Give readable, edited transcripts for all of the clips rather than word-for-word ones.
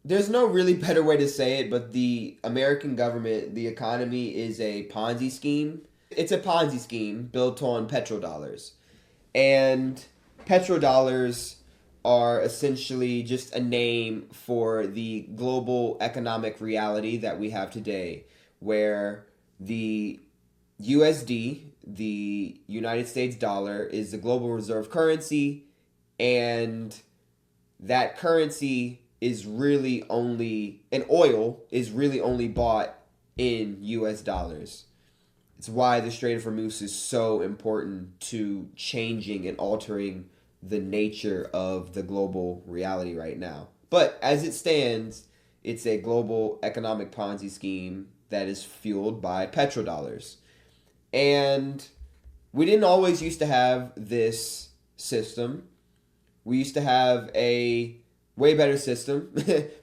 There's no really better way to say it, but the American government, the economy is a Ponzi scheme. It's a Ponzi scheme built on petrodollars. And petrodollars are essentially just a name for the global economic reality that we have today, where the USD, the United States dollar, is the global reserve currency, and that currency is really only, and oil is really only bought in US dollars. It's why the Strait of Hormuz is so important to changing and altering the nature of the global reality right now. But as it stands, it's a global economic Ponzi scheme that is fueled by petrodollars. And we didn't always used to have this system. We used to have a way better system.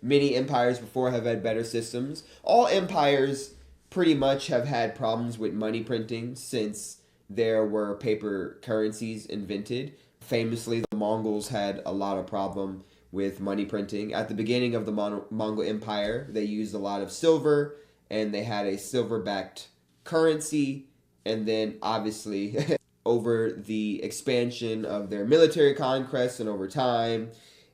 Many empires before have had better systems. All empires pretty much have had problems with money printing since there were paper currencies invented. Famously, the Mongols had a lot of problem with money printing. At the beginning of the Mongol Empire, they used a lot of silver and they had a silver-backed currency. And then obviously over the expansion of their military conquests and over time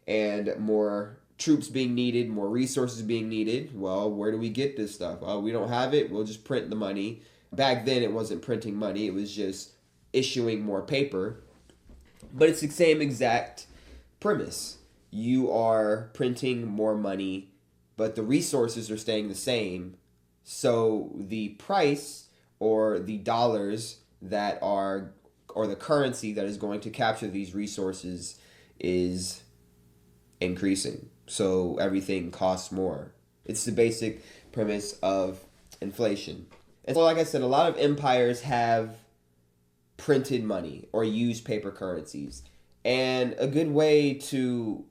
and more troops being needed, more resources being needed. Well, where do we get this stuff? We don't have it. We'll just print the money. Back then, it wasn't printing money. It was just issuing more paper. But it's the same exact premise. You are printing more money, but the resources are staying the same. So the price or the dollars that are, or the currency that is going to capture these resources is increasing. So everything costs more. It's the basic premise of inflation. And so, like I said, a lot of empires have printed money or used paper currencies. And a good way to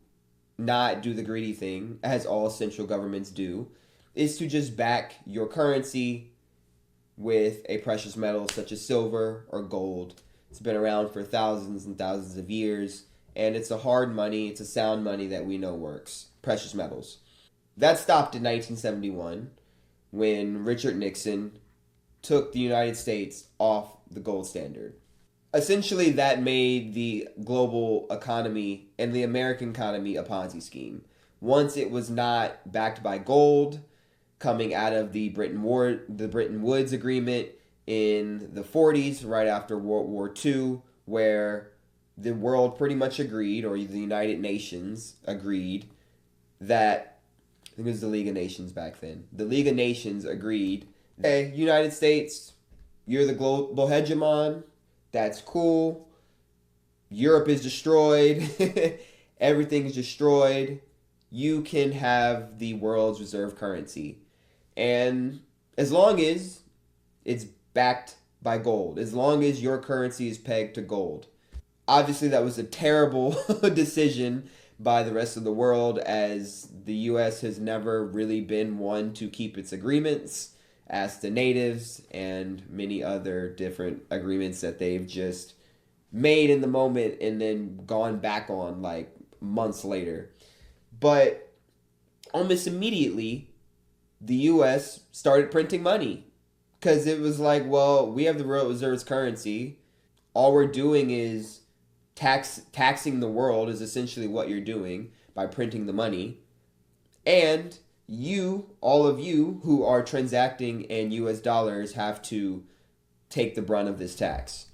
not do the greedy thing, as all central governments do, is to just back your currency with a precious metal such as silver or gold. It's been around for thousands and thousands of years, and it's a hard money, it's a sound money that we know works. Precious metals. That stopped in 1971 when Richard Nixon took the United States off the gold standard. Essentially, that made the global economy and the American economy a Ponzi scheme. Once it was not backed by gold, coming out of the Bretton Woods Agreement in the 40s, right after World War II, where the world pretty much agreed, or the United Nations agreed, that, I think it was the League of Nations back then. The League of Nations agreed, hey, United States, you're the global hegemon. That's cool. Europe is destroyed. Everything's destroyed. You can have the world's reserve currency. And as long as it's backed by gold, as long as your currency is pegged to gold. Obviously, that was a terrible decision by the rest of the world, as the U.S. has never really been one to keep its agreements, as the natives and many other different agreements that they've just made in the moment and then gone back on like months later. But almost immediately, the U.S. started printing money because it was like, well, we have the world reserves currency. All we're doing is taxing the world is essentially what you're doing by printing the money. And you, all of you who are transacting in US dollars, have to take the brunt of this tax.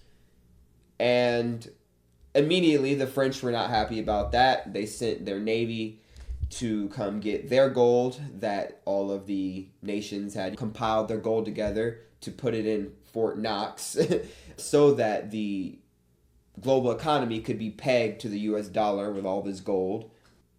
And immediately the French were not happy about that. They sent their navy to come get their gold that all of the nations had compiled their gold together to put it in Fort Knox so that the global economy could be pegged to the US dollar with all this gold.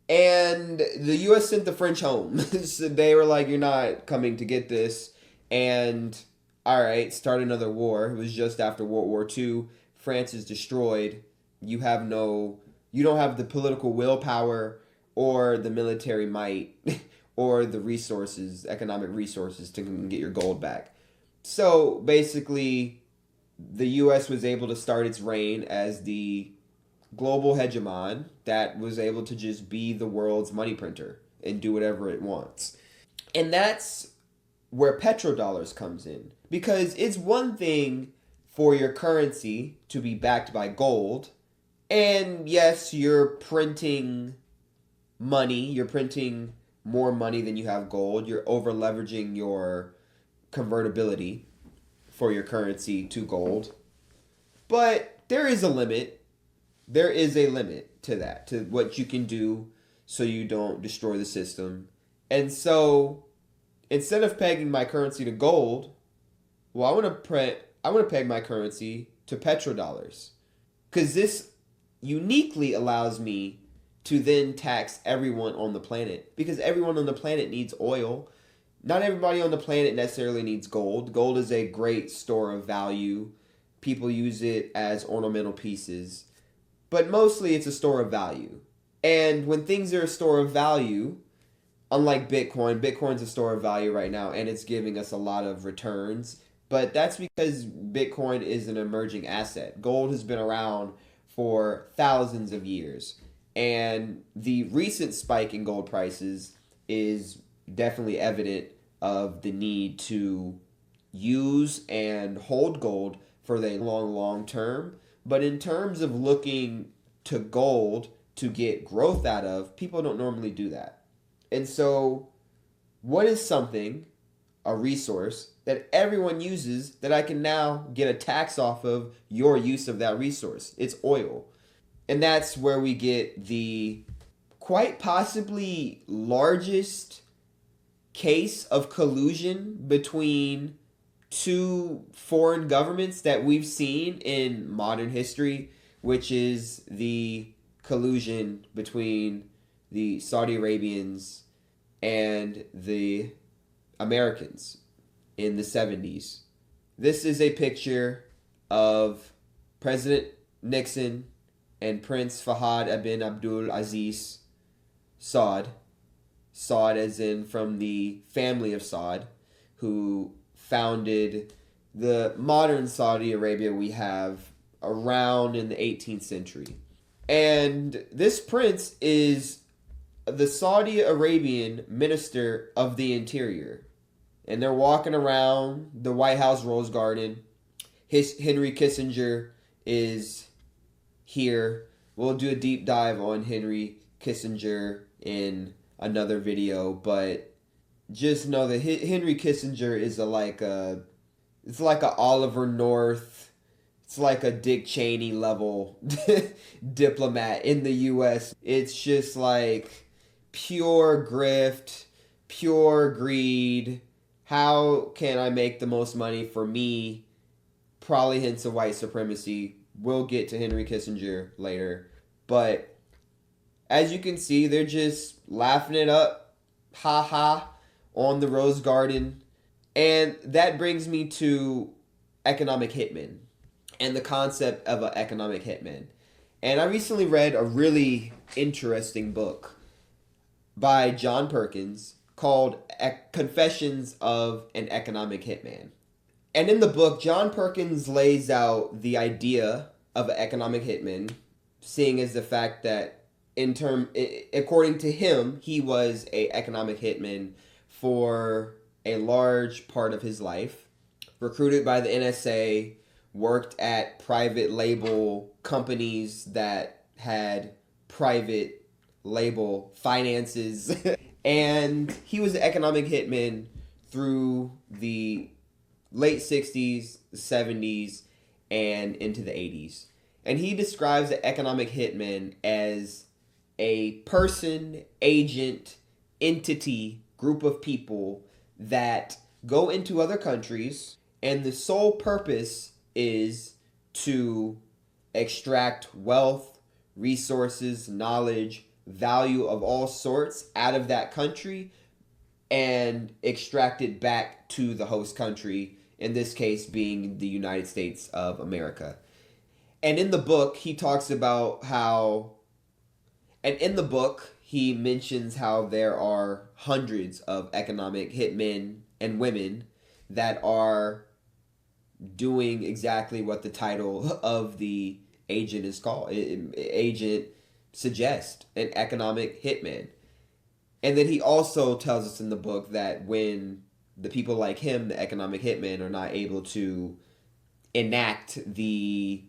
And the US sent the French home. So they were like, you're not coming to get this. And all right, start another war. It was just after World War II. France is destroyed. You don't have the political willpower or the military might or the resources, economic resources to get your gold back. So basically, the U.S. was able to start its reign as the global hegemon that was able to just be the world's money printer and do whatever it wants. And that's where petrodollars comes in. Because it's one thing for your currency to be backed by gold. And yes, you're printing money. You're printing more money than you have gold. You're over leveraging your convertibility for your currency to gold. But there is a limit. There is a limit to that, to what you can do so you don't destroy the system. And so instead of pegging my currency to gold, well, I want to peg my currency to petrodollars. Because this uniquely allows me to then tax everyone on the planet. Because everyone on the planet needs oil. Not everybody on the planet necessarily needs gold. Gold is a great store of value. People use it as ornamental pieces. But mostly it's a store of value. And when things are a store of value, unlike Bitcoin, Bitcoin's a store of value right now and it's giving us a lot of returns. But that's because Bitcoin is an emerging asset. Gold has been around for thousands of years. And the recent spike in gold prices is definitely evident of the need to use and hold gold for the long term. But in terms of looking to gold to get growth out of, people don't normally do that. And so, what is something, a resource, that everyone uses that I can now get a tax off of your use of that resource? It's oil. And that's where we get the quite possibly largest case of collusion between two foreign governments that we've seen in modern history, which is the collusion between the Saudi Arabians and the Americans in the 70s. This is a picture of President Nixon and Prince Fahad ibn Abdul Aziz Saud. Saud as in from the family of Saud, who founded the modern Saudi Arabia we have around in the 18th century. And this prince is the Saudi Arabian Minister of the Interior. And they're walking around the White House Rose Garden. Henry Kissinger is here. We'll do a deep dive on Henry Kissinger in another video, but just know that Henry Kissinger is it's like a Oliver North, it's like a Dick Cheney level diplomat in the U.S. It's just like pure grift, pure greed. How can I make the most money for me? Probably hints of white supremacy. We'll get to Henry Kissinger later. But as you can see, they're just laughing it up. Ha ha. On the Rose Garden. And that brings me to economic hitmen and the concept of an economic hitman. And I recently read a really interesting book by John Perkins called Confessions of an Economic Hitman. And in the book, John Perkins lays out the idea of an economic hitman, seeing as the fact that according to him, he was an economic hitman for a large part of his life, recruited by the NSA, worked at private label companies that had private label finances, and he was an economic hitman through the late 60s, 70s, and into the 80s. And he describes the economic hitman as a person, agent, entity, group of people that go into other countries, and the sole purpose is to extract wealth, resources, knowledge, value of all sorts out of that country and extract it back to the host country, in this case being the United States of America. And in the book, he talks about he mentions how there are hundreds of economic hitmen and women that are doing exactly what the title of the agent is called. Agent suggests an economic hitman. And then he also tells us in the book that when the people like him, the economic hitmen, are not able to enact the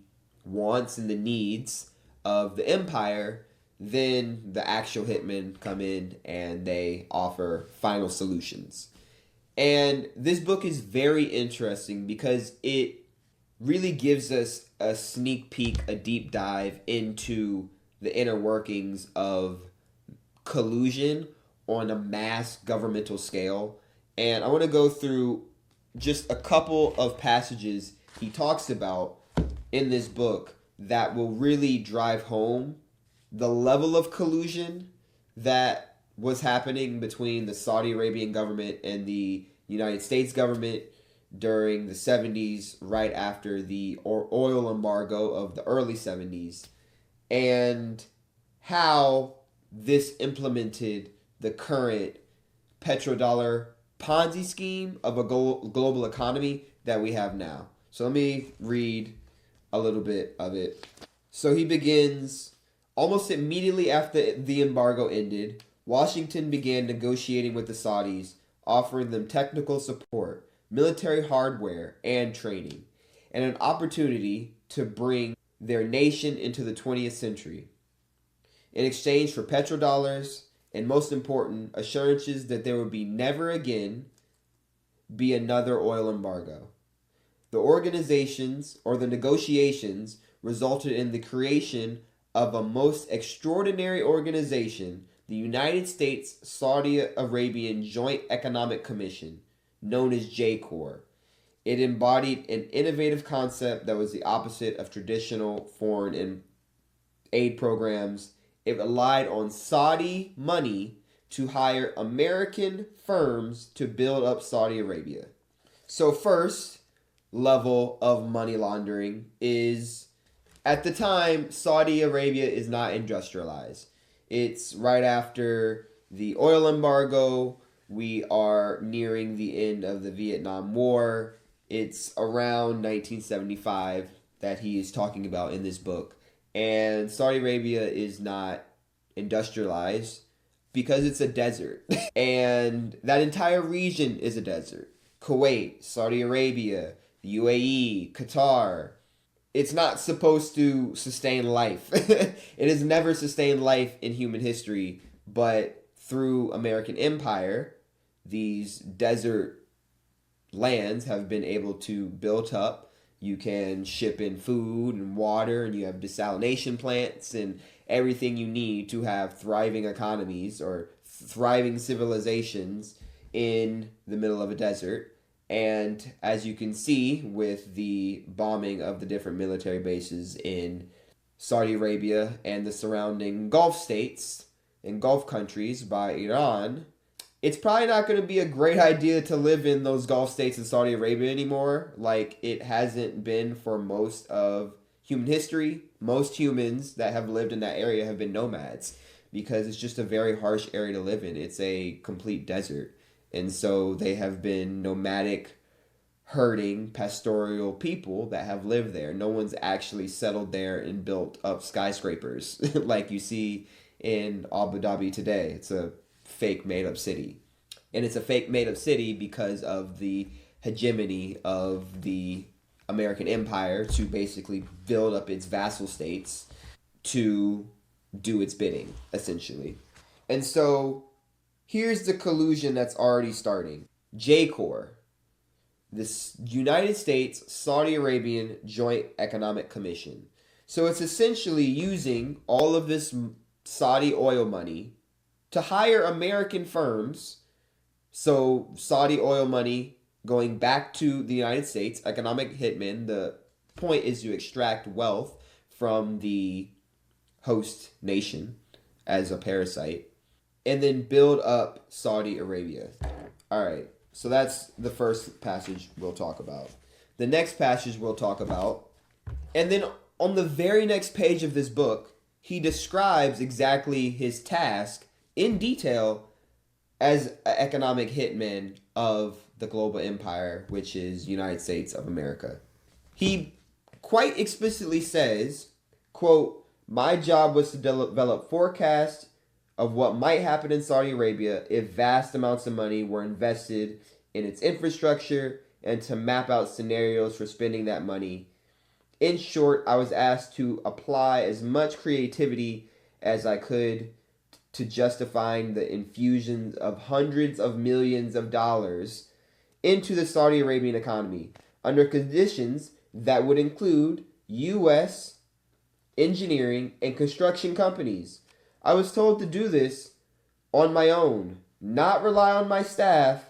wants and the needs of the empire, then the actual hitmen come in and they offer final solutions. And this book is very interesting because it really gives us a sneak peek, a deep dive into the inner workings of collusion on a mass governmental scale. And I want to go through just a couple of passages he talks about in this book that will really drive home the level of collusion that was happening between the Saudi Arabian government and the United States government during the 70s, right after the oil embargo of the early 70s, and how this implemented the current petrodollar Ponzi scheme of a global economy that we have now. So let me read a little bit of it. So he begins, almost immediately after the embargo ended, Washington began negotiating with the Saudis, offering them technical support, military hardware, and training, and an opportunity to bring their nation into the 20th century. In exchange for petrodollars, and most important, assurances that there would be never again be another oil embargo. The organizations, or the negotiations, resulted in the creation of a most extraordinary organization, the United States-Saudi Arabian Joint Economic Commission, known as JCOR. It embodied an innovative concept that was the opposite of traditional foreign aid programs. It relied on Saudi money to hire American firms to build up Saudi Arabia. So first level of money laundering is, at the time, Saudi Arabia is not industrialized. It's right after the oil embargo. We are nearing the end of the Vietnam War. It's around 1975 that he is talking about in this book. And Saudi Arabia is not industrialized because it's a desert. And that entire region is a desert. Kuwait, Saudi Arabia, the UAE, Qatar. It's not supposed to sustain life. It has never sustained life in human history, but through American empire, these desert lands have been able to build up. You can ship in food and water, and you have desalination plants and everything you need to have thriving economies or thriving civilizations in the middle of a desert. And as you can see with the bombing of the different military bases in Saudi Arabia and the surrounding Gulf states and Gulf countries by Iran, it's probably not going to be a great idea to live in those Gulf states in Saudi Arabia anymore, like it hasn't been for most of human history. Most humans that have lived in that area have been nomads because it's just a very harsh area to live in. It's a complete desert. And so they have been nomadic, herding, pastoral people that have lived there. No one's actually settled there and built up skyscrapers like you see in Abu Dhabi today. It's a fake made-up city. And it's a fake made-up city because of the hegemony of the American empire to basically build up its vassal states to do its bidding, essentially. And so here's the collusion that's already starting. JCOR, this United States Saudi Arabian Joint Economic Commission. So it's essentially using all of this Saudi oil money to hire American firms. So Saudi oil money going back to the United States, economic hitmen. The point is to extract wealth from the host nation as a parasite, and then build up Saudi Arabia. All right, so that's the first passage we'll talk about. The next passage we'll talk about, and then on the very next page of this book, he describes exactly his task in detail as an economic hitman of the global empire, which is United States of America. He quite explicitly says quote, my job was to develop forecasts of what might happen in Saudi Arabia if vast amounts of money were invested in its infrastructure and to map out scenarios for spending that money. In short, I was asked to apply as much creativity as I could to justifying the infusion of hundreds of millions of dollars into the Saudi Arabian economy under conditions that would include U.S. engineering and construction companies. I was told to do this on my own, not rely on my staff,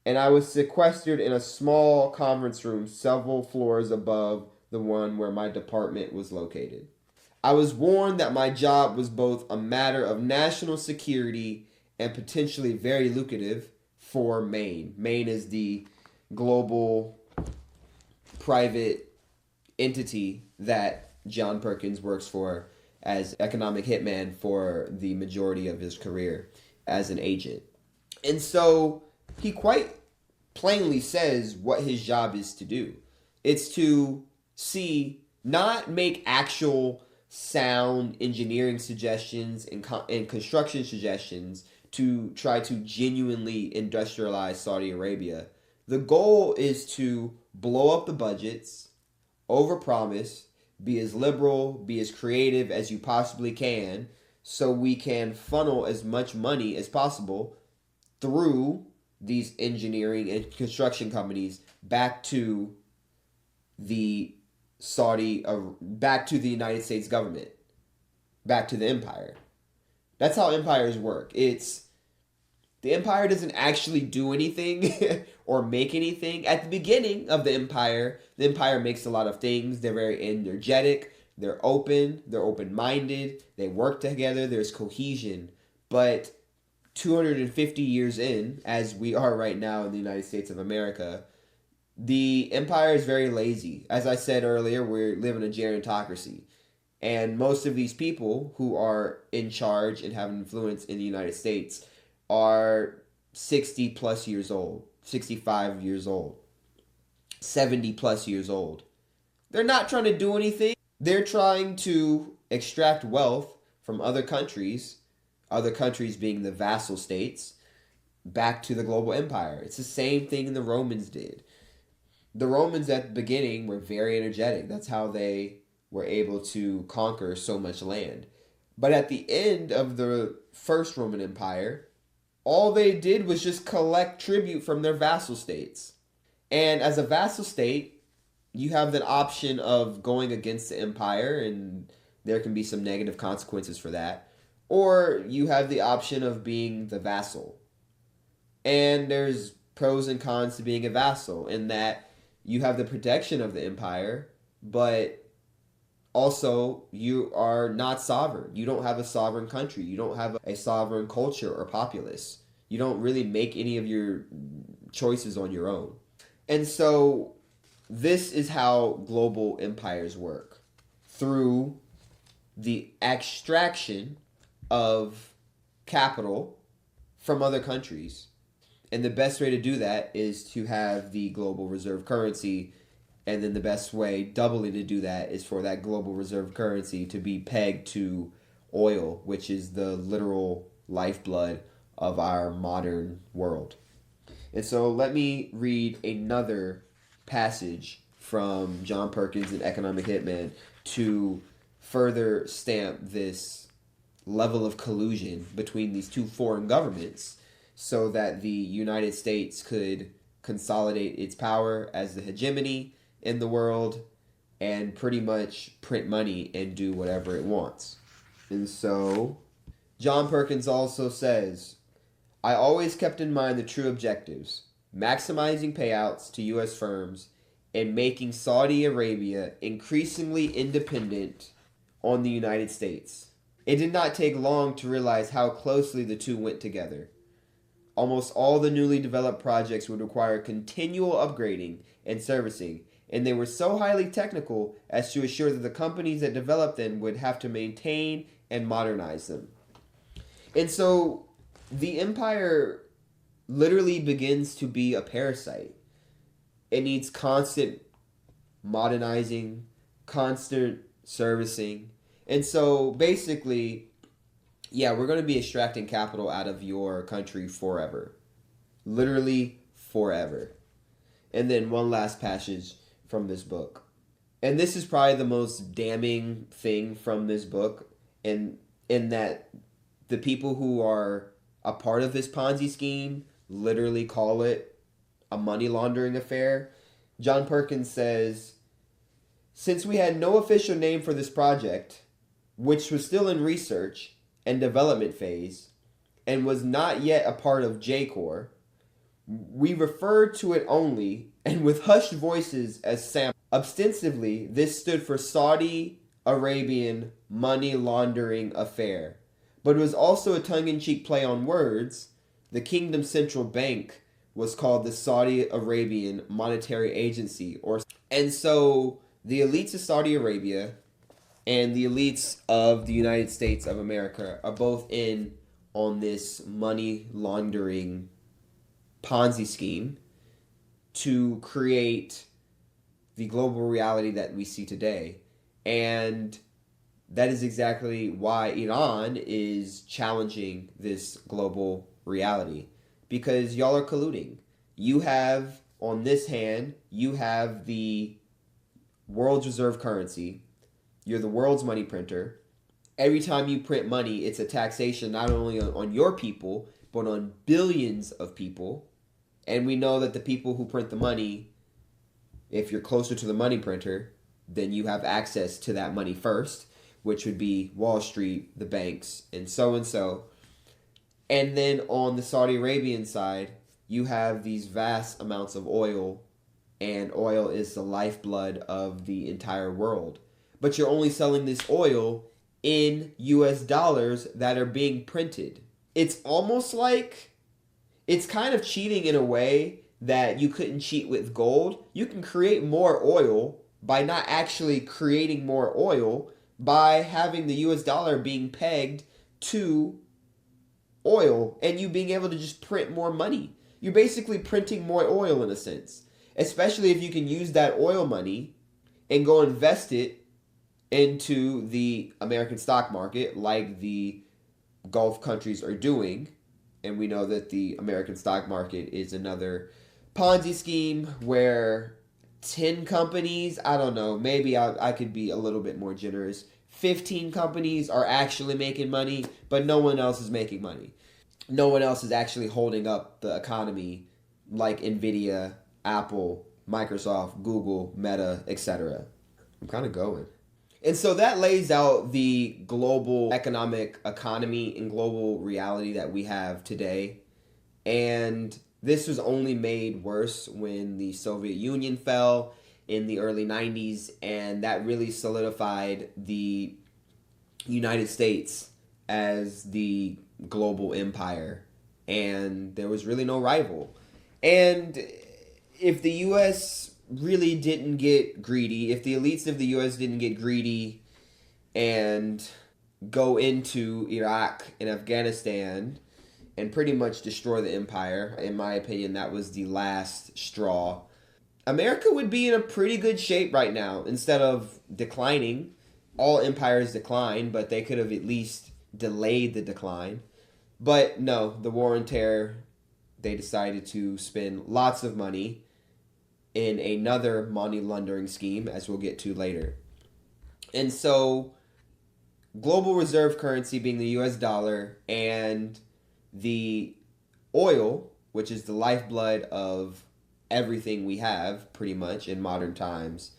and I was sequestered in a small conference room several floors above the one where my department was located. I was warned that my job was both a matter of national security and potentially very lucrative for Maine. Maine is the global private entity that John Perkins works for as economic hitman for the majority of his career as an agent. And so he quite plainly says what his job is to do. It's to not make actual sound engineering suggestions and construction suggestions to try to genuinely industrialize Saudi Arabia. The goal is to blow up the budgets, overpromise, be as liberal, be as creative as you possibly can, so we can funnel as much money as possible through these engineering and construction companies back to the United States government, back to the empire. That's how empires work. The empire doesn't actually do anything or make anything. At the beginning of the empire makes a lot of things. They're very energetic. They're open-minded. They work together. There's cohesion. But 250 years in, as we are right now in the United States of America, the empire is very lazy. As I said earlier, we live in a gerontocracy. And most of these people who are in charge and have influence in the United States are 60 plus years old, 65 years old, 70 plus years old. They're not trying to do anything. They're trying to extract wealth from other countries being the vassal states, back to the global empire. It's the same thing the Romans did. The Romans at the beginning were very energetic. That's how they were able to conquer so much land. But at the end of the first Roman Empire, all they did was just collect tribute from their vassal states. And as a vassal state, you have the option of going against the empire, and there can be some negative consequences for that. Or you have the option of being the vassal. And there's pros and cons to being a vassal in that you have the protection of the empire, but also you are not sovereign. You don't have a sovereign country. You don't have a sovereign culture or populace. You don't really make any of your choices on your own. And so this is how global empires work. Through the extraction of capital from other countries. And the best way to do that is to have the global reserve currency. And then the best way, doubly, to do that is for that global reserve currency to be pegged to oil, which is the literal lifeblood of our modern world. And so let me read another passage from John Perkins and Economic Hitman to further stamp this level of collusion between these two foreign governments, so that the United States could consolidate its power as the hegemony in the world and pretty much print money and do whatever it wants. And so John Perkins also says, I always kept in mind the true objectives, maximizing payouts to U.S. firms and making Saudi Arabia increasingly independent on the United States. It did not take long to realize how closely the two went together. Almost all the newly developed projects would require continual upgrading and servicing, and they were so highly technical as to assure that the companies that developed them would have to maintain and modernize them. And so the empire literally begins to be a parasite. It needs constant modernizing, constant servicing. And so basically, yeah, we're going to be extracting capital out of your country forever. Literally forever. And then one last passage from this book. And this is probably the most damning thing from this book, in that the people who are a part of this Ponzi scheme literally call it a money laundering affair. John Perkins says, since we had no official name for this project, which was still in research and development phase, and was not yet a part of J-Corps, we referred to it only, and with hushed voices as Sam. Ostensibly, this stood for Saudi Arabian Money Laundering Affair, but it was also a tongue-in-cheek play on words. The kingdom's central bank was called the Saudi Arabian Monetary Agency, and so the elites of Saudi Arabia and the elites of the United States of America are both in on this money laundering Ponzi scheme to create the global reality that we see today. And that is exactly why Iran is challenging this global reality, because y'all are colluding. You have, on this hand, you have the world's reserve currency. You're the world's money printer. Every time you print money, it's a taxation not only on your people, but on billions of people. And we know that the people who print the money, if you're closer to the money printer, then you have access to that money first, which would be Wall Street, the banks, and so and so. And then on the Saudi Arabian side, you have these vast amounts of oil, and oil is the lifeblood of the entire world. But you're only selling this oil in US dollars that are being printed. It's almost like, it's kind of cheating in a way that you couldn't cheat with gold. You can create more oil by not actually creating more oil, by having the US dollar being pegged to oil and you being able to just print more money. You're basically printing more oil in a sense, especially if you can use that oil money and go invest it into the American stock market like the Gulf countries are doing. And we know that the American stock market is another Ponzi scheme where 10 companies, I don't know, maybe I could be a little bit more generous. 15 companies are actually making money, but no one else is making money. No one else is actually holding up the economy like Nvidia, Apple, Microsoft, Google, Meta, etc. I'm kind of going. And so that lays out the global economic economy and global reality that we have today. And this was only made worse when the Soviet Union fell in the early 90s, and that really solidified the United States as the global empire, and there was really no rival. And if the U.S. really didn't get greedy, if the elites of the U.S. didn't get greedy and go into Iraq and Afghanistan and pretty much destroy the empire, in my opinion, that was the last straw, America would be in a pretty good shape right now. Instead of declining, all empires decline, but they could have at least delayed the decline. But no, the war on terror, they decided to spend lots of money in another money laundering scheme, as we'll get to later. And so, global reserve currency being the US dollar, and the oil, which is the lifeblood of everything we have, pretty much, in modern times,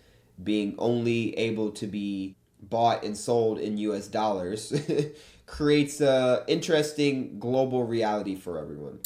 being only able to be bought and sold in US dollars, creates a interesting global reality for everyone.